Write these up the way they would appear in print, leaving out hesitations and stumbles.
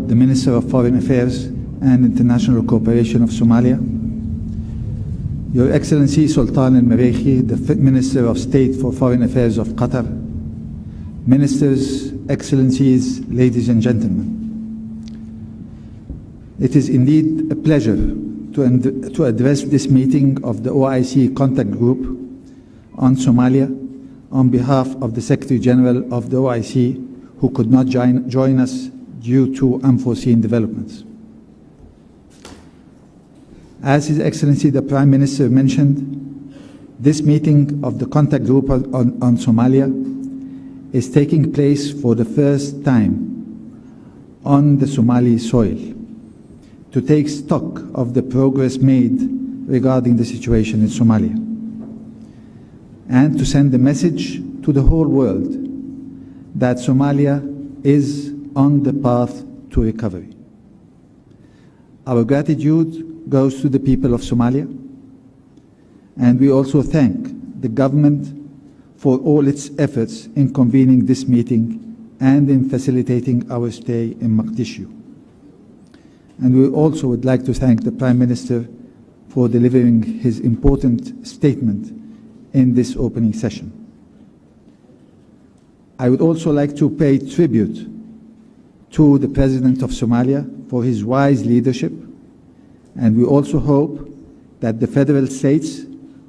the Minister of Foreign Affairs and International Cooperation of Somalia, Your Excellency Sultan al-Mareikhi, the Minister of State for Foreign Affairs of Qatar, Ministers, Excellencies, ladies and gentlemen. It is indeed a pleasure to address this meeting of the OIC Contact Group on Somalia on behalf of the Secretary General of the OIC, who could not join us due to unforeseen developments. As His Excellency the Prime Minister mentioned, this meeting of the Contact Group on Somalia is taking place for the first time on the Somali soil to take stock of the progress made regarding the situation in Somalia and to send a message to the whole world that Somalia is on the path to recovery. Our gratitude goes to the people of Somalia, and we also thank the government for all its efforts in convening this meeting and in facilitating our stay in Mogadishu. And we also would like to thank the Prime Minister for delivering his important statement in this opening session. I would also like to pay tribute to the President of Somalia for his wise leadership, and we also hope that the federal states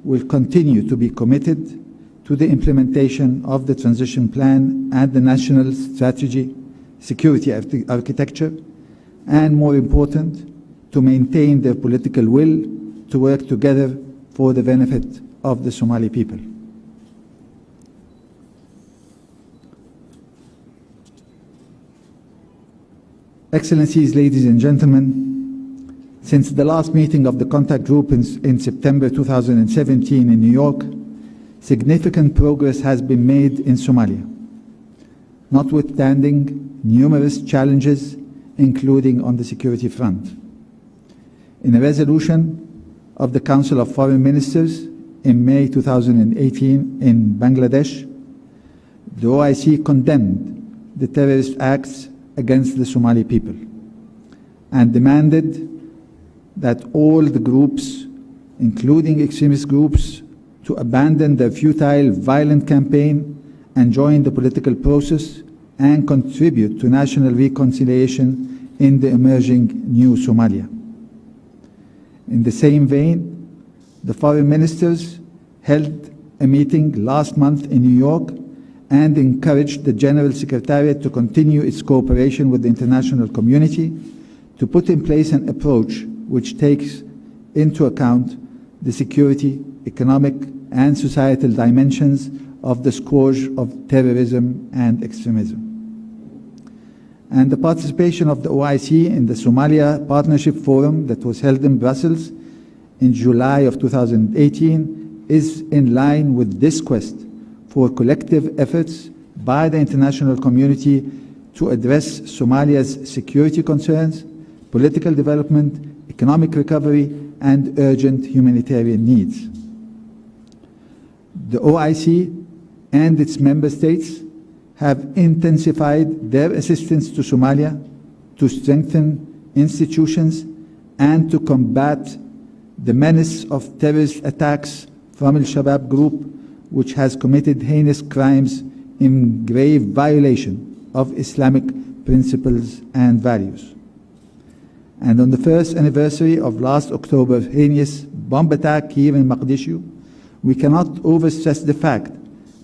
will continue to be committed to the implementation of the transition plan and the national strategy, security architecture, and more important, to maintain their political will to work together for the benefit of the Somali people. Excellencies, ladies and gentlemen, since the last meeting of the contact group in September 2017 in New York, significant progress has been made in Somalia, notwithstanding numerous challenges, including on the security front. In a resolution of the Council of Foreign Ministers in May 2018 in Bangladesh, the OIC condemned the terrorist acts against the Somali people and demanded that all the groups, including extremist groups, to abandon their futile, violent campaign and join the political process and contribute to national reconciliation in the emerging new Somalia. In the same vein, the foreign ministers held a meeting last month in New York and encouraged the General Secretariat to continue its cooperation with the international community to put in place an approach which takes into account the security, economic, and societal dimensions of the scourge of terrorism and extremism. And the participation of the OIC in the Somalia Partnership Forum that was held in Brussels in July of 2018 is in line with this quest for collective efforts by the international community to address Somalia's security concerns, political development, economic recovery, and urgent humanitarian needs. The OIC and its member states have intensified their assistance to Somalia to strengthen institutions and to combat the menace of terrorist attacks from Al-Shabaab group, which has committed heinous crimes in grave violation of Islamic principles and values. And on the first anniversary of last October's heinous bomb attack here in Mogadishu, we cannot overstress the fact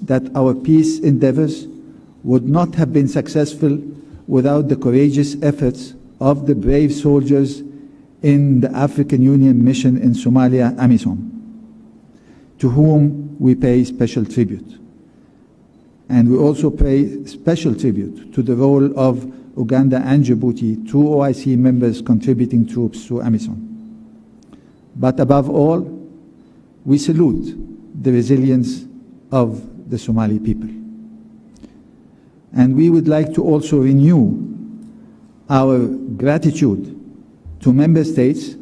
that our peace endeavors would not have been successful without the courageous efforts of the brave soldiers in the African Union mission in Somalia, AMISOM, to whom we pay special tribute. And we also pay special tribute to the role of Uganda and Djibouti, two OIC members contributing troops to AMISOM. But above all, we salute the resilience of the Somali people. And we would like to also renew our gratitude to member states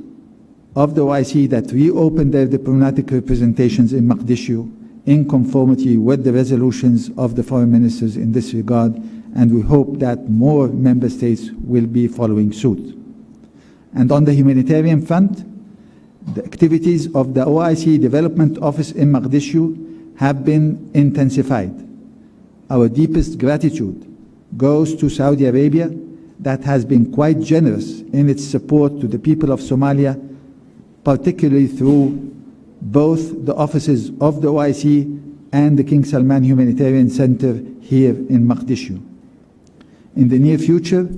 of the OIC that reopened their diplomatic representations in Mogadishu in conformity with the resolutions of the foreign ministers in this regard, and we hope that more member states will be following suit. And on the humanitarian front, the activities of the OIC Development Office in Mogadishu have been intensified. Our deepest gratitude goes to Saudi Arabia, that has been quite generous in its support to the people of Somalia, particularly through both the offices of the OIC and the King Salman Humanitarian Center here in Mogadishu. In the near future,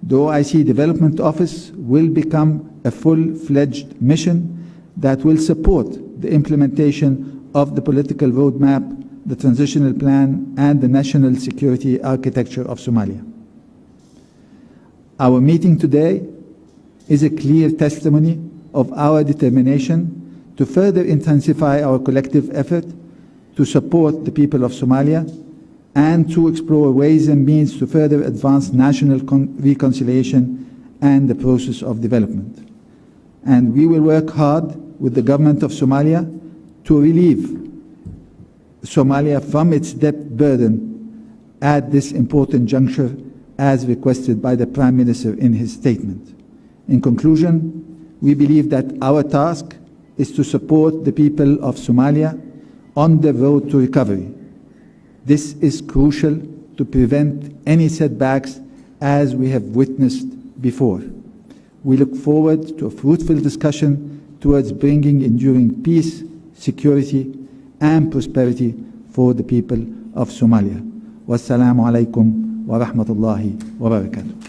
the OIC Development Office will become a full-fledged mission that will support the implementation of the political roadmap, the transitional plan, and the national security architecture of Somalia. Our meeting today is a clear testimony of our determination to further intensify our collective effort to support the people of Somalia and to explore ways and means to further advance national reconciliation and the process of development. And we will work hard with the government of Somalia to relieve Somalia from its debt burden at this important juncture, as requested by the Prime Minister in his statement. In conclusion, we believe that our task is to support the people of Somalia on the road to recovery. This is crucial to prevent any setbacks as we have witnessed before. We look forward to a fruitful discussion towards bringing enduring peace, security, and prosperity for the people of Somalia. Wassalamu alaikum wa rahmatullahi wa barakatuh.